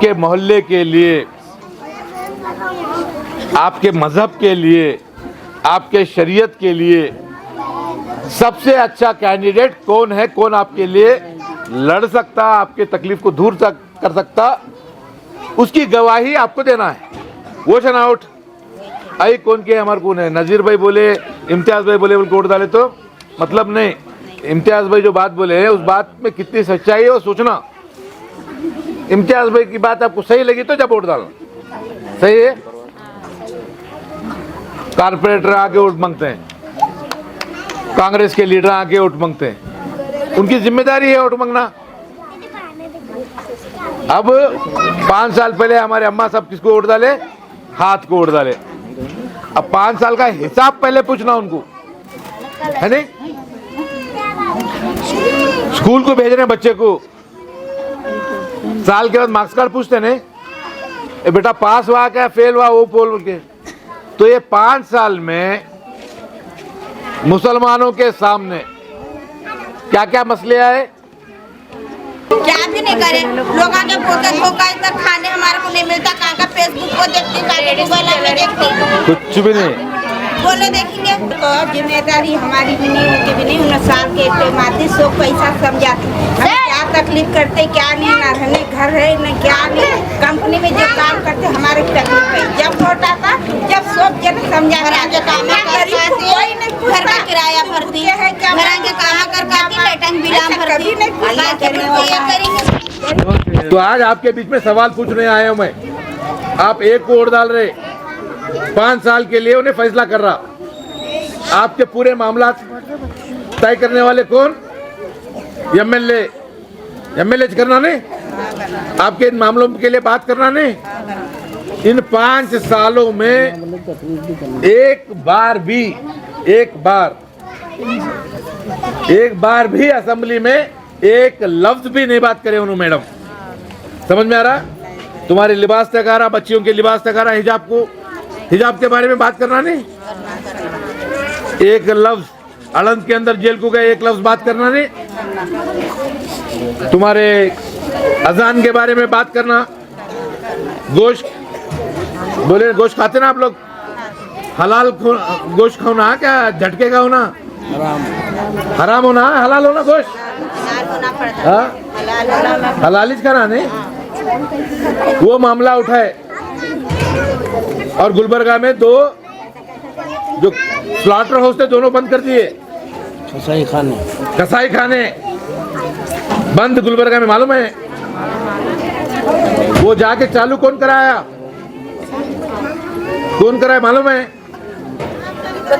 के मोहल्ले के लिए, आपके मजहब के लिए, आपके शरीयत के लिए सबसे अच्छा कैंडिडेट कौन है, कौन आपके लिए लड़ सकता, आपके तकलीफ को दूर कर सकता, उसकी गवाही आपको देना है। वो चनाउट आई कौन के हमारे कौन है, नज़ीर भाई बोले, इम्तियाज़ भाई बोले वोट डाले तो मतलब नहीं। इम्तियाज़ भाई जो बात बोले हैं उस बात में कितनी सच्चाई है वो सोचना। इम्तियाज़ भाई की बात आपको सही लगी तो जब वोट डालना। सही है। कारपोरेटर आके वोट मांगते हैं, कांग्रेस के लीडर आके वोट मांगते हैं, उनकी जिम्मेदारी है वोट मांगना। अब 5 साल पहले हमारे अम्मा सब किसको वोट डाले, हाथ को वोट डाले। अब 5 साल का हिसाब पहले पूछना उनको, है नहीं। स्कूल को भेज रहे बच्चे को, साल के बाद मार्क्स कार्ड पूछते नहीं, बेटा पास हुआ क्या फेल हुआ वो बोल के। तो ये 5 साल में मुसलमानों के सामने क्या क्या मसले आए, क्या भी नहीं करे। लोग आगे बोलते धोखा इतना खाने हमारे को नहीं मिलता, कहाँ का फेसबुक को देखते, कहाँ के गूगल में देखते, कुछ भी नहीं बोलो देखेंगे। तो जिम्मेदारी हमारी भी नहीं, उनकी भी नहीं। 19 साल के माते सो पैसा समझाते हम क्या तकलीफ करते, क्या नहीं, ना रहने घर है न क्या नहीं, कंपनी में जो काम करते हमारे तकलीफ है। जब वोट आता जब सब जन समझा घर काम घर का किराया भरती है, क्या घर के काम कर लेटन बिलाम भरती नहीं। तो आज आपके बीच में सवाल पूछने आया हूं मैं। आप एक को वोट डाल रहे, 5 साल के लिए उन्हें फैसला कर रहा। आपके पूरे मामला तय करने वाले कौन, एमएलए। एमएलए करना नहीं, आपके इन मामलों के लिए बात करना नहीं। इन 5 सालों में एक बार भी असेंबली में एक लफ्ज भी नहीं बात करे उन्होंने। मैडम समझ में आ रहा, तुम्हारे लिबास तक आ रहा, बच्चियों के लिबास तक आ रहा, हिजाब के बारे में बात करना नहीं। एक लफ्ज आनंद के अंदर जेल को गए, एक लफ्ज बात करना नहीं। तुम्हारे अजान के बारे में बात करना, गोश्त बोले गोश्त खाते ना आप लोग, हलाल गोश्त खाना क्या झटके का होना, हराम होना हलाल होना, गोश्त हलाल खाना नहीं। वो मामला उठाए और गुलबर्गा में 2 जो स्लॉटर हाउस थे दोनों बंद कर दिए। कसाई खाने बंद गुलबर्गा में, मालूम है। वो जाके चालू कौन कराया मालूम है।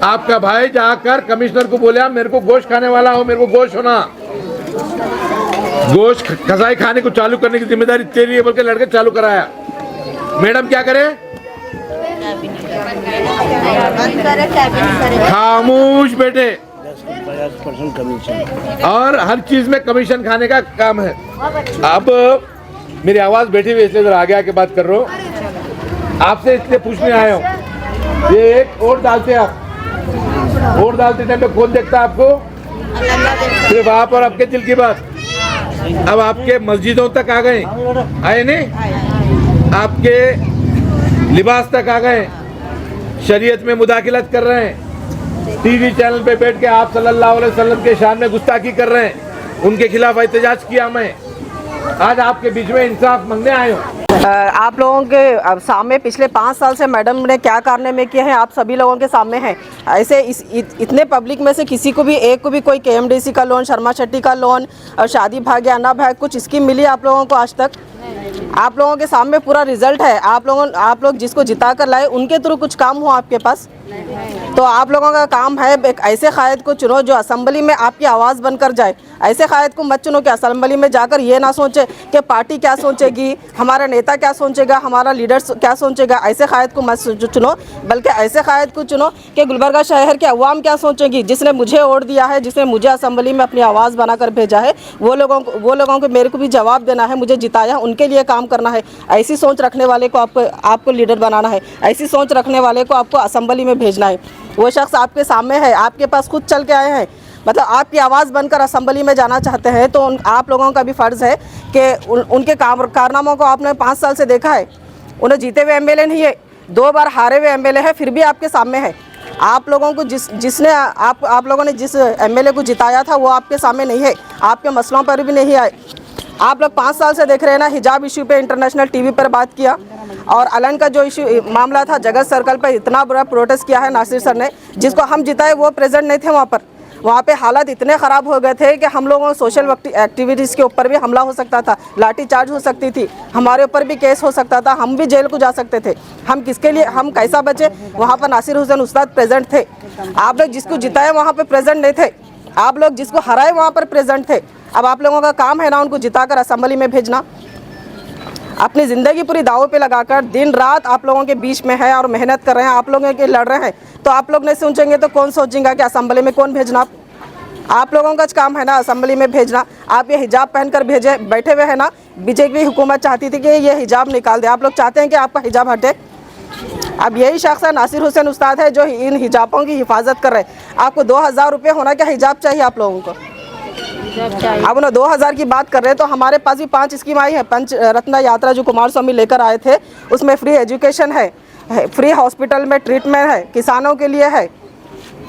आपका भाई जाकर कमिश्नर को बोला मेरे को गोश्त खाने वाला हो, मेरे को गोश्त होना, गोश्त कसाई खाने को चालू करने की जिम्मेदारी तेरी है बोल के लड़के चालू कराया। मैडम क्या करे, खामोश बेटे। और हर चीज में कमीशन खाने का काम है। अब मेरी आवाज बैठी हुई इसलिए आगे आके बात कर रहा हूँ, आपसे इसलिए पूछने आया हूँ। ये एक वोट डालते आप, वोट डालते टाइम पे कौन देखता है आपको, सिर्फ आप और आपके दिल की बात। अब आपके मस्जिदों तक आ गए, आए नहीं, आपके लिबास तक आ गए, शरीयत में मुदाखिलत कर रहे हैं, टीवी चैनल पे बैठ के आप सल्लल्लाहु अलैहि वसल्लम के शान में गुस्ताखी कर रहे हैं, उनके खिलाफ एहतजाज किया। मैं आज आपके बीच में इंसाफ मांगने आया हूँ। आप लोगों के सामने पिछले 5 साल से मैडम ने क्या कारनामे किए हैं आप सभी लोगों के सामने हैं। ऐसे इतने पब्लिक में से किसी को भी एक को भी कोई KMDC का लोन, शर्मा शेट्टी का लोन और शादी भाग्य, अन्ना भाग्य कुछ स्कीम मिली आप लोगों को आज तक? आप लोगों के सामने पूरा रिजल्ट है। आप लोग जिसको जिता कर लाए उनके थ्रू कुछ काम हो आपके पास? तो आप लोगों का काम है एक ऐसे कायद को चुनो जो असेंबली में आपकी आवाज़ बनकर जाए। ऐसे कायद को मत चुनो कि असेंबली में जाकर ये ना सोचे कि पार्टी क्या सोचेगी, हमारा नेता क्या सोचेगा, हमारा लीडर क्या सोचेगा। ऐसे कायद को मत चुनो, बल्कि ऐसे कायद को चुनो कि गुलबर्गा शहर के अवाम क्या सोचेगी, जिसने मुझे वोट दिया है, जिसने मुझे असेंबली में अपनी आवाज़ बनाकर भेजा है, वो लोगों को मेरे को भी जवाब देना है, मुझे जिताया, उनके लिए काम करना है। ऐसी सोच रखने वाले को आपको लीडर बनाना है, ऐसी सोच रखने वाले को आपको असेंबली में भेजना है। वो शख्स आपके सामने है, आपके पास खुद चल के आए हैं, मतलब आपकी आवाज़ बनकर असेंबली में जाना चाहते हैं तो आप लोगों का भी फ़र्ज़ है कि उनके कारनामों को आपने 5 साल से देखा है। उन्हें जीते हुए एमएलए नहीं है, 2 बार हारे हुए एमएलए है, फिर भी आपके सामने है। आप लोगों को जिसने आप लोगों ने जिस एमएलए को जिताया था वो आपके सामने नहीं है, आपके मसलों पर भी नहीं आए। आप लोग 5 साल से देख रहे हैं ना, हिजाब इशू पे इंटरनेशनल टीवी पर बात किया, और अलन का जो इशू मामला था जगत सर्कल पर इतना बुरा प्रोटेस्ट किया है नासिर सर ने, जिसको हम जिताए वो प्रेजेंट नहीं थे वहाँ पर। वहाँ पे हालात इतने ख़राब हो गए थे कि हम लोगों सोशल एक्टिविटीज़ के ऊपर भी हमला हो सकता था, लाठी चार्ज हो सकती थी, हमारे ऊपर भी केस हो सकता था, हम भी जेल को जा सकते थे। हम किसके लिए, हम कैसा बचे? वहाँ पर नासिर हुसैन उस्ताद प्रेजेंट थे। आप लोग जिसको जिताए वहाँ पर प्रेजेंट नहीं थे, आप लोग जिसको हराए वहाँ पर प्रेजेंट थे। अब आप लोगों का काम है ना उनको जिताकर असेंबली में भेजना। अपनी ज़िंदगी पूरी दांव पे लगाकर दिन रात आप लोगों के बीच में है और मेहनत कर रहे हैं, आप लोगों के लड़ रहे हैं, तो आप लोग नहीं सोचेंगे तो कौन सोचेगा कि असेंबली में कौन भेजना? आप लोगों का काम है ना असेंबली में भेजना। आप ये हिजाब पहनकर भेजे बैठे हुए हैं ना, बीजेपी हुकूमत चाहती थी कि ये हिजाब निकाल दे, आप लोग चाहते हैं कि आपका हिजाब हटे। अब यही शख्स है नासिर हुसैन उस्ताद है जो इन हिजाबों की हिफाजत कर रहे हैं। आपको 2000 रुपये होना क्या हिजाब चाहिए आप लोगों को? अब उन्हें 2000 की बात कर रहे हैं, तो हमारे पास भी 5 स्कीम आई है। पंच रत्न यात्रा जो कुमार स्वामी लेकर आए थे, उसमें फ्री एजुकेशन है, फ्री हॉस्पिटल में ट्रीटमेंट है, किसानों के लिए है,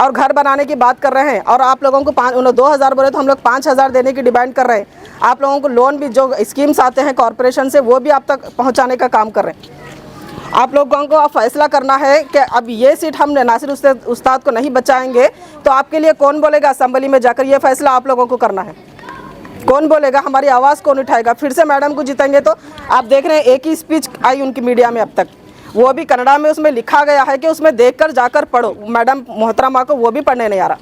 और घर बनाने की बात कर रहे हैं। और आप लोगों को 2000 बोले तो हम लोग 5000 देने की डिमांड कर रहे हैं। आप लोगों को लोन भी जो स्कीम्स आते हैं कॉरपोरेशन से वो भी आप तक पहुंचाने का काम कर रहे हैं। आप लोगों को अब फैसला करना है कि अब ये सीट हम नासिर उस्ताद को नहीं बचाएंगे तो आपके लिए कौन बोलेगा असेंबली में जाकर? ये फैसला आप लोगों को करना है। कौन बोलेगा? हमारी आवाज़ कौन उठाएगा? फिर से मैडम को जीतेंगे तो आप देख रहे हैं एक ही स्पीच आई उनकी मीडिया में अब तक, वो भी कन्नड़ा में, उसमें लिखा गया है कि उसमें देखकर जाकर पढ़ो। मैडम मोहतरमा को वो भी पढ़ने नहीं आ रहा।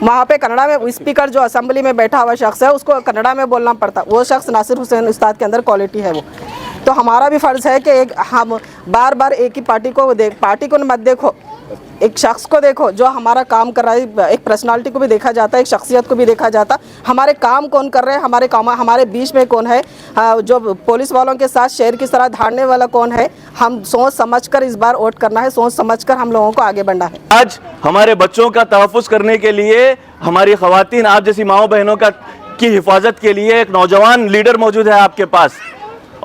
वहाँ पे कन्नड़ा में स्पीकर जो असेंबली में बैठा हुआ शख्स है उसको कन्नड़ा में बोलना पड़ता। वो शख्स नासिर हुसैन उस्ताद के अंदर क्वालिटी है वो। तो हमारा भी फ़र्ज़ है कि हम बार बार एक ही पार्टी को मत देखो, एक शख्स को देखो जो हमारा काम कर रहा है। एक पर्सनालिटी को भी देखा जाता है, एक शख्सियत को भी देखा जाता। हमारे काम कौन कर रहे हैं, हमारे बीच में कौन है, जो पुलिस वालों के साथ शेर की तरह धाड़ने वाला कौन है। हम सोच समझकर इस बार वोट करना है, सोच समझकर हम लोगों को आगे बढ़ना है। आज हमारे बच्चों का तहफ़्फ़ुज़ करने के लिए, हमारी ख़वातीन आप जैसी माओ बहनों की हिफाजत के लिए एक नौजवान लीडर मौजूद है आपके पास।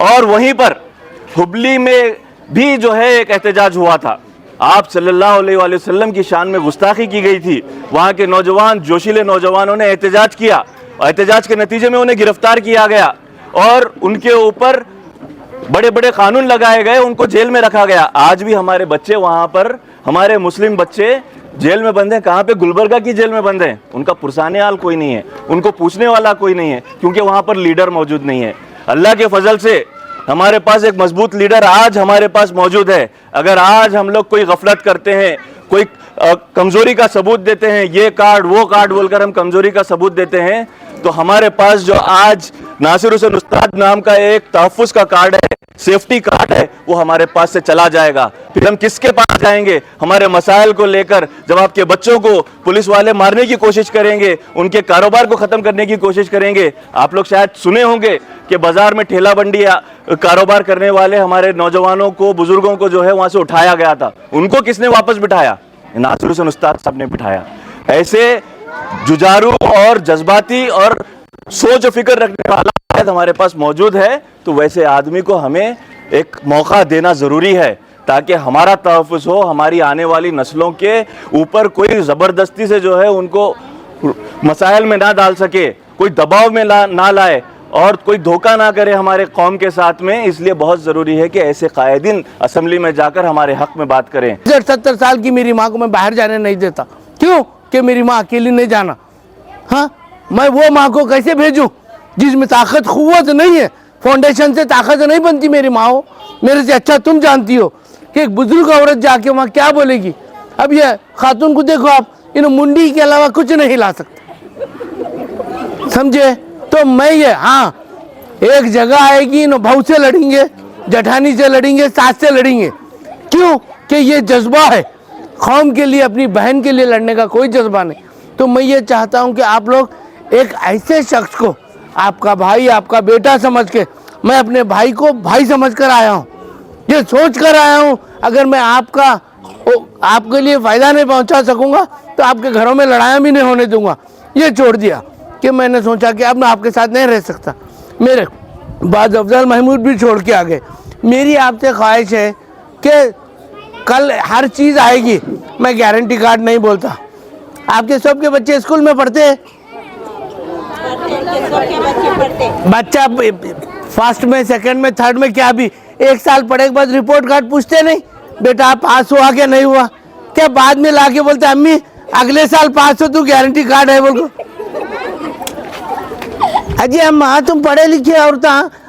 और वहीं पर हुबली में भी जो है एक एहतजाज हुआ था। आप सल्लल्लाहु अलैहि वसल्लम की शान में गुस्ताखी की गई थी। वहाँ के नौजवान, जोशीले नौजवानों ने एहतजाज किया और एहतजाज के नतीजे में उन्हें गिरफ्तार किया गया और उनके ऊपर बड़े बड़े कानून लगाए गए, उनको जेल में रखा गया। आज भी हमारे बच्चे वहाँ पर, हमारे मुस्लिम बच्चे जेल में बंद हैं। कहाँ पे? गुलबर्गा की जेल में बंद हैं। उनका पुरसाने हाल कोई नहीं है, उनको पूछने वाला कोई नहीं है, क्योंकि वहाँ पर लीडर मौजूद नहीं है। अल्लाह के फजल से हमारे पास एक मजबूत लीडर आज हमारे पास मौजूद है। अगर आज हम लोग कोई गफलत करते हैं, कोई कमजोरी का सबूत देते हैं, ये कार्ड वो कार्ड बोलकर हम कमजोरी का सबूत देते हैं, तो हमारे पास जो आज नासिर हुसैन उस्ताद नाम का एक तहफ़्फ़ुज़ का कार्ड है, सेफ्टी कार्ड है, वो हमारे पास से चला जाएगा। फिर हम किसके पास जाएंगे हमारे मसाइल को लेकर? जब आपके बच्चों को पुलिस वाले मारने की कोशिश करेंगे, उनके कारोबार को ख़त्म करने की कोशिश करेंगे। आप लोग शायद सुने होंगे कि बाज़ार में ठेला बंडी कारोबार करने वाले हमारे नौजवानों को, बुजुर्गों को जो है वहाँ से उठाया गया था। उनको किसने वापस बिठाया? नासिर हुसैन उस्ताद साहब ने बिठाया। ऐसे जुझारू और जज्बाती और सोच फिक्र रखने वाला हमारे पास मौजूद है, तो वैसे आदमी को हमें एक मौका देना ज़रूरी है ताकि हमारा तहफ़्फ़ुज़ हो, हमारी आने वाली नस्लों के ऊपर कोई ज़बरदस्ती से जो है उनको मसाइल में ना डाल सके, कोई दबाव में ना लाए और कोई धोखा ना करे हमारे कौम के साथ में। इसलिए बहुत ज़रूरी है कि ऐसे कायदीन असेंबली में जाकर हमारे हक़ में बात करें। 70 साल की मेरी माँ को मैं बाहर जाने नहीं देता। क्यों? कि मेरी माँ अकेली नहीं जाना। हाँ, मैं वो माँ को कैसे भेजूं जिसमें ताकत क़ुव्वत नहीं है? फाउंडेशन से ताकत नहीं बनती मेरी माँ हो। मेरे से अच्छा तुम जानती हो कि एक बुजुर्ग औरत जाके वहाँ क्या बोलेगी। अब ये खातून को देखो आप, इन मुंडी के अलावा कुछ नहीं ला सकते, समझे? तो मैं ये, हाँ, एक जगह आएगी इन बहू से लड़ेंगे, जठानी से लड़ेंगे, सास से लड़ेंगे। क्यों? कि ये जज्बा है कौम के लिए, अपनी बहन के लिए लड़ने का कोई जज्बा नहीं। तो मैं ये चाहता हूँ कि आप लोग एक ऐसे शख्स को, आपका भाई, आपका बेटा समझ के, मैं अपने भाई को भाई समझ कर आया हूँ, ये सोच कर आया हूँ अगर मैं आपके लिए फ़ायदा नहीं पहुँचा सकूँगा तो तो आपके घरों में लड़ाइयाँ भी नहीं होने दूंगा। ये छोड़ दिया कि मैंने सोचा कि अब मैं आपके साथ नहीं रह सकता। मेरे बाद अफजल महमूद भी छोड़ के आ गए। मेरी आपसे ख्वाहिश है कि कल हर चीज़ आएगी। मैं गारंटी कार्ड नहीं बोलता। आपके सबके बच्चे स्कूल में पढ़ते हैं? बच्चा फर्स्ट में, सेकंड में, थर्ड में, क्या भी 1 साल पढ़े के बाद रिपोर्ट कार्ड पूछते नहीं बेटा आप पास हुआ क्या नहीं हुआ? क्या बाद में लाके बोलते अम्मी अगले साल पास हो तू गारंटी कार्ड है बोल। अजी अम्मा तुम पढ़े लिखे औरत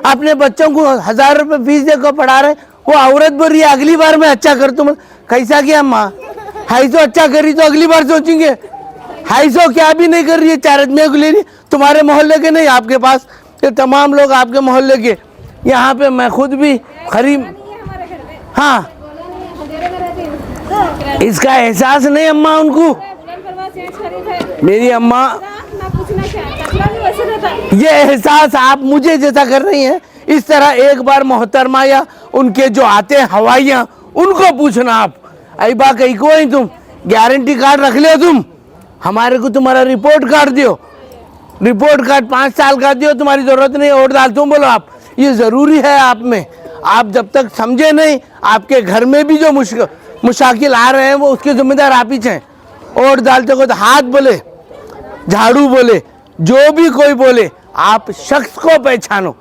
अपने बच्चों को 1000 रुपये फीस देकर पढ़ा रहे, वो औरत बोल रही है अगली बार मैं अच्छा कर तुम। कैसा किया अम्मा? 250 अच्छा करी तो अगली बार सोचेंगे। 250 क्या भी नहीं कर रही है, 4 आदमियों को ले रही। तुम्हारे मोहल्ले के नहीं, आपके पास ये तमाम लोग आपके मोहल्ले के। यहाँ पे मैं खुद भी खरीब, हाँ इसका एहसास नहीं अम्मा उनको। मेरी अम्मा ये एहसास आप मुझे जैसा कर रही हैं, इस तरह एक बार मोहतरमा या उनके जो आते हैं हवाइयाँ उनको पूछना। आप अबा कहीं को ही तुम गारंटी कार्ड रख ले, तुम हमारे को तुम्हारा रिपोर्ट कार्ड दियो, रिपोर्ट कार्ड 5 साल का दियो, तुम्हारी जरूरत नहीं वोट डाल। तुम बोलो आप ये ज़रूरी है आप में। आप जब तक समझे नहीं, आपके घर में भी जो मुशाकिल आ रहे हैं वो उसके जिम्मेदार आप ही हैं। वोट डालते को तो हाथ बोले, झाड़ू बोले, जो भी कोई बोले, आप शख्स को पहचानो।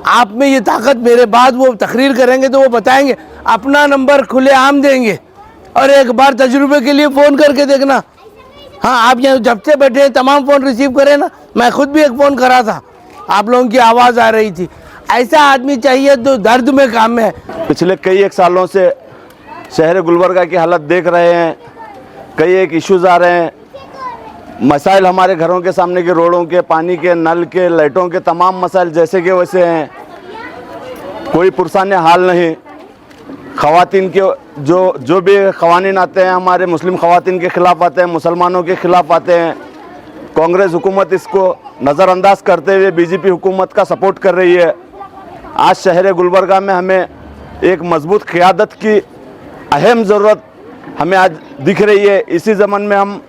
आप में ये ताकत, मेरे बाद वो तकरीर करेंगे तो वो बताएंगे, अपना नंबर खुलेआम देंगे। और एक बार तजुर्बे के लिए फ़ोन करके देखना। हाँ आप यहाँ जब से बैठे हैं तमाम फ़ोन रिसीव करें ना। मैं खुद भी एक फ़ोन करा था, आप लोगों की आवाज़ आ रही थी। ऐसा आदमी चाहिए जो दर्द में काम में है। पिछले कई एक सालों से शहर गुलबर्गा की हालत देख रहे हैं। कई एक इश्यूज़ आ रहे हैं, मसाइल हमारे घरों के सामने के, रोडों के, पानी के, नल के, लाइटों के, तमाम मसाइल जैसे के वैसे हैं। कोई पुरसाने हाल नहीं। ख़वातीन के जो भी क़वानीन आते हैं हमारे मुस्लिम ख़वातीन के ख़िलाफ़ आते हैं, मुसलमानों के ख़िलाफ़ आते हैं। कांग्रेस हुकूमत इसको नज़रअंदाज करते हुए बीजेपी हुकूमत का सपोर्ट कर रही है। आज शहर गुलबर्गा में हमें एक मजबूत क़यादत की अहम ज़रूरत हमें आज दिख रही है। इसी ज़मन में हम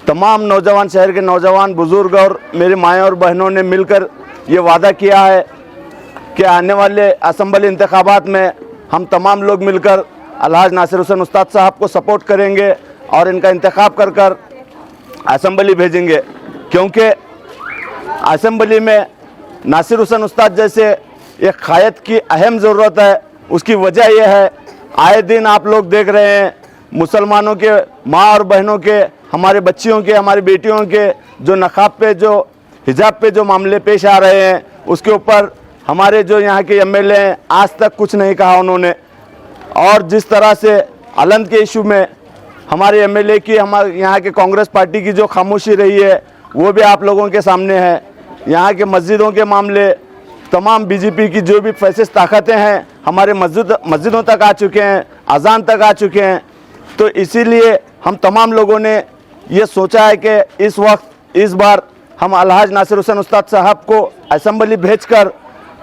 तमाम नौजवान, शहर के नौजवान, बुज़ुर्ग और मेरी माएँ और बहनों ने मिलकर ये वादा किया है कि आने वाले असम्बली इंतखाबात में हम तमाम लोग मिलकर अलहाज नासिर हुसैन उस्ताद साहब को सपोर्ट करेंगे और इनका इंतखाब कर कर असम्बली भेजेंगे। क्योंकि असम्बली में नासिर हुसैन उस्ताद जैसे एक क़ायद की अहम ज़रूरत है। उसकी वजह यह है, आए दिन आप लोग देख रहे हैं मुसलमानों के माँ और बहनों के, हमारे बच्चियों के, हमारी बेटियों के जो नक़ाब पे, जो हिजाब पे जो मामले पेश आ रहे हैं, उसके ऊपर हमारे जो यहाँ के एमएलए हैं आज तक कुछ नहीं कहा उन्होंने। और जिस तरह से अलंद के इशू में हमारे एमएलए की, हमारे यहाँ के कांग्रेस पार्टी की जो खामोशी रही है वो भी आप लोगों के सामने है। यहाँ के मस्जिदों के मामले, तमाम बीजेपी की जो भी फैसिस्ट ताकतें हैं हमारे मस्जिदों तक आ चुके हैं, अजान तक आ चुके हैं। तो इसीलिए हम तमाम लोगों ने ये सोचा है कि इस बार हम अलहाज नासिर हुसैन उस्ताद साहब को असम्बली भेजकर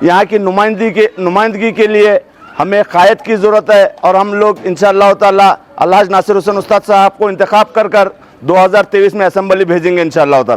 यहाँ की नुमाइंदगी के लिए हमें क़ायद की ज़रूरत है। और हम लोग इंशाअल्लाह ताला अलहाज नासिर हुसैन उस्ताद साहब को इंतखाब कर 2023 में असम्बली भेजेंगे इंशाअल्लाह ताला।